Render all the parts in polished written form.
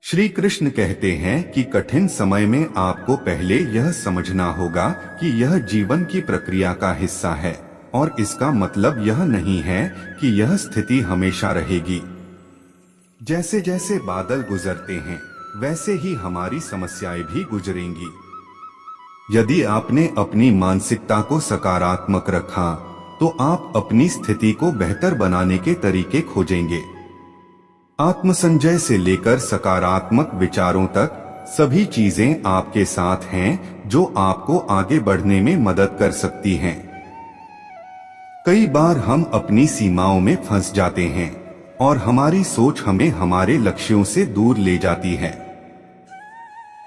श्री कृष्ण कहते हैं कि कठिन समय में आपको पहले यह समझना होगा कि यह जीवन की प्रक्रिया का हिस्सा है और इसका मतलब यह नहीं है कि यह स्थिति हमेशा रहेगी। जैसे जैसे बादल गुजरते हैं वैसे ही हमारी समस्याएं भी गुजरेंगी। यदि आपने अपनी मानसिकता को सकारात्मक रखा तो आप अपनी स्थिति को बेहतर बनाने के तरीके खोजेंगे। आत्मसंजय से लेकर सकारात्मक विचारों तक सभी चीजें आपके साथ हैं जो आपको आगे बढ़ने में मदद कर सकती हैं। कई बार हम अपनी सीमाओं में फंस जाते हैं और हमारी सोच हमें हमारे लक्ष्यों से दूर ले जाती है।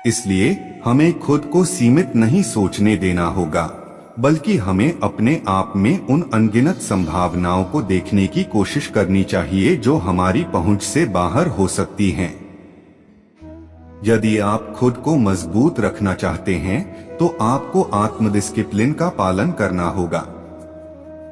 इसलिए हमें खुद को सीमित नहीं सोचने देना होगा, बल्कि हमें अपने आप में उन अनगिनत संभावनाओं को देखने की कोशिश करनी चाहिए जो हमारी पहुंच से बाहर हो सकती हैं। यदि आप खुद को मजबूत रखना चाहते हैं तो आपको आत्मडिसिप्लिन का पालन करना होगा।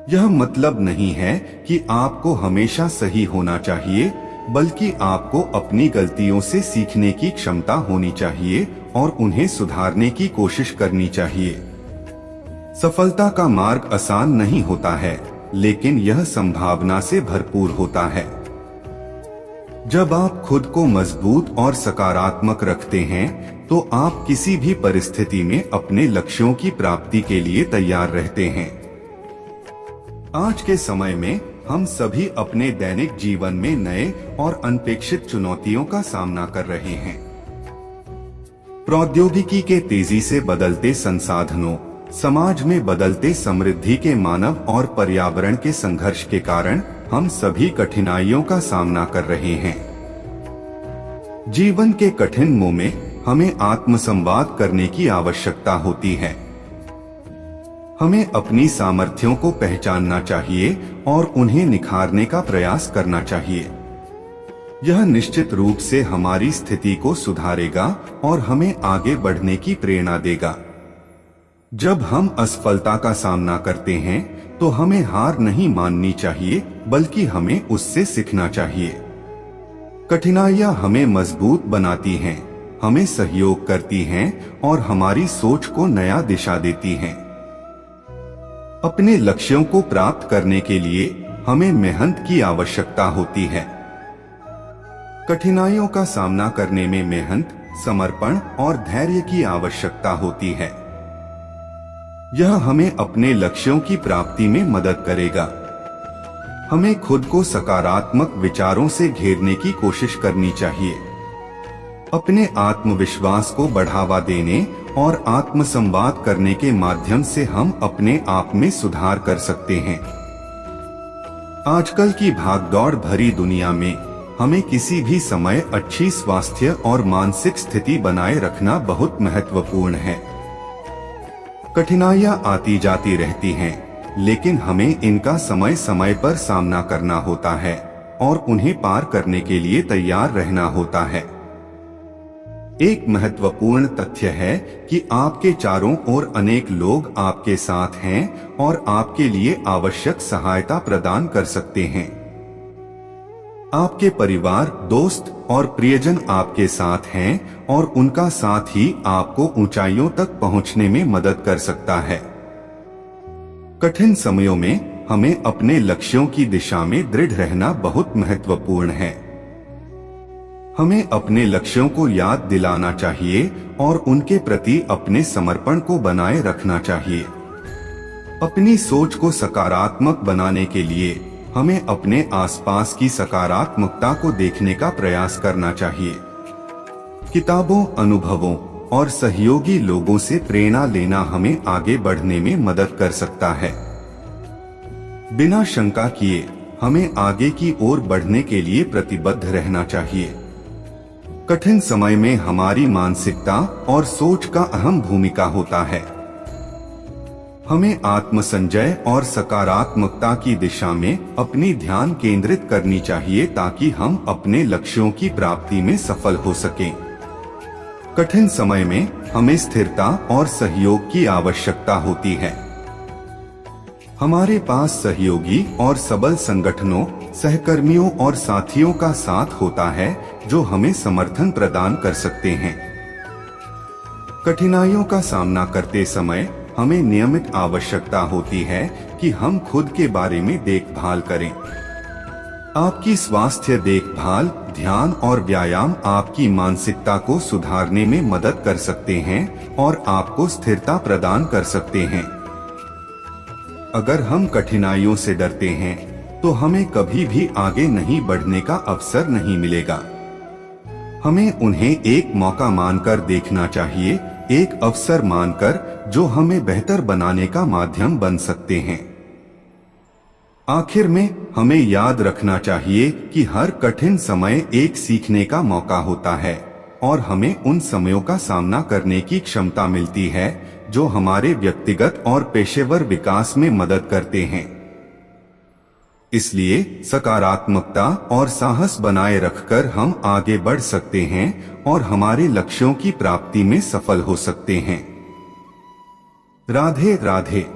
यह मतलब नहीं है कि आपको हमेशा सही होना चाहिए, बल्कि आपको अपनी गलतियों से सीखने की क्षमता होनी चाहिए और उन्हें सुधारने की कोशिश करनी चाहिए। सफलता का मार्ग आसान नहीं होता है, लेकिन यह संभावना से भरपूर होता है। जब आप खुद को मजबूत और सकारात्मक रखते हैं तो आप किसी भी परिस्थिति में अपने लक्ष्यों की प्राप्ति के लिए तैयार रहते हैं। आज के समय में हम सभी अपने दैनिक जीवन में नए और अनपेक्षित चुनौतियों का सामना कर रहे हैं। प्रौद्योगिकी के तेजी से बदलते संसाधनों, समाज में बदलते समृद्धि के मानव और पर्यावरण के संघर्ष के कारण हम सभी कठिनाइयों का सामना कर रहे हैं। जीवन के कठिन मोड़ में हमें आत्मसंवाद करने की आवश्यकता होती है। हमें अपनी सामर्थ्यों को पहचानना चाहिए और उन्हें निखारने का प्रयास करना चाहिए। यह निश्चित रूप से हमारी स्थिति को सुधारेगा और हमें आगे बढ़ने की प्रेरणा देगा। जब हम असफलता का सामना करते हैं तो हमें हार नहीं माननी चाहिए, बल्कि हमें उससे सीखना चाहिए। कठिनाइयां हमें मजबूत बनाती हैं, हमें सहयोग करती हैं और हमारी सोच को नया दिशा देती हैं। अपने लक्ष्यों को प्राप्त करने के लिए हमें मेहनत की आवश्यकता होती है। कठिनाइयों का सामना करने में मेहनत, समर्पण और धैर्य की आवश्यकता होती है। यह हमें अपने लक्ष्यों की प्राप्ति में मदद करेगा। हमें खुद को सकारात्मक विचारों से घेरने की कोशिश करनी चाहिए। अपने आत्मविश्वास को बढ़ावा देने और आत्मसंवाद करने के माध्यम से हम अपने आप में सुधार कर सकते हैं। आजकल की भागदौड़ भरी दुनिया में हमें किसी भी समय अच्छी स्वास्थ्य और मानसिक स्थिति बनाए रखना बहुत महत्वपूर्ण है। कठिनाइयां आती जाती रहती हैं, लेकिन हमें इनका समय समय पर सामना करना होता है और उन्हें पार करने के लिए तैयार रहना होता है। एक महत्वपूर्ण तथ्य है कि आपके चारों ओर अनेक लोग आपके साथ हैं और आपके लिए आवश्यक सहायता प्रदान कर सकते हैं। आपके परिवार, दोस्त और प्रियजन आपके साथ हैं और उनका साथ ही आपको ऊंचाइयों तक पहुंचने में मदद कर सकता है। कठिन समयों में हमें अपने लक्ष्यों की दिशा में दृढ़ रहना बहुत महत्वपूर्ण है। हमें अपने लक्ष्यों को याद दिलाना चाहिए और उनके प्रति अपने समर्पण को बनाए रखना चाहिए। अपनी सोच को सकारात्मक बनाने के लिए हमें अपने आसपास की सकारात्मकता को देखने का प्रयास करना चाहिए। किताबों, अनुभवों और सहयोगी लोगों से प्रेरणा लेना हमें आगे बढ़ने में मदद कर सकता है। बिना शंका किए हमें आगे की ओर बढ़ने के लिए प्रतिबद्ध रहना चाहिए। कठिन समय में हमारी मानसिकता और सोच का अहम भूमिका होता है। हमें आत्मसंजय और सकारात्मकता की दिशा में अपनी ध्यान केंद्रित करनी चाहिए ताकि हम अपने लक्ष्यों की प्राप्ति में सफल हो सकें। कठिन समय में हमें स्थिरता और सहयोग की आवश्यकता होती है। हमारे पास सहयोगी और सबल संगठनों, सहकर्मियों और साथियों का साथ होता है जो हमें समर्थन प्रदान कर सकते हैं। कठिनाइयों का सामना करते समय हमें नियमित आवश्यकता होती है कि हम खुद के बारे में देखभाल करें। आपकी स्वास्थ्य देखभाल, ध्यान और व्यायाम आपकी मानसिकता को सुधारने में मदद कर सकते हैं और आपको स्थिरता प्रदान कर सकते हैं। अगर हम कठिनाइयों से डरते हैं तो हमें कभी भी आगे नहीं बढ़ने का अवसर नहीं मिलेगा। हमें उन्हें एक मौका मानकर देखना चाहिए, एक अवसर मानकर जो हमें बेहतर बनाने का माध्यम बन सकते हैं। आखिर में हमें याद रखना चाहिए कि हर कठिन समय एक सीखने का मौका होता है और हमें उन समयों का सामना करने की क्षमता मिलती है जो हमारे व्यक्तिगत और पेशेवर विकास में मदद करते हैं। इसलिए सकारात्मकता और साहस बनाए रखकर हम आगे बढ़ सकते हैं और हमारे लक्ष्यों की प्राप्ति में सफल हो सकते हैं। राधे राधे।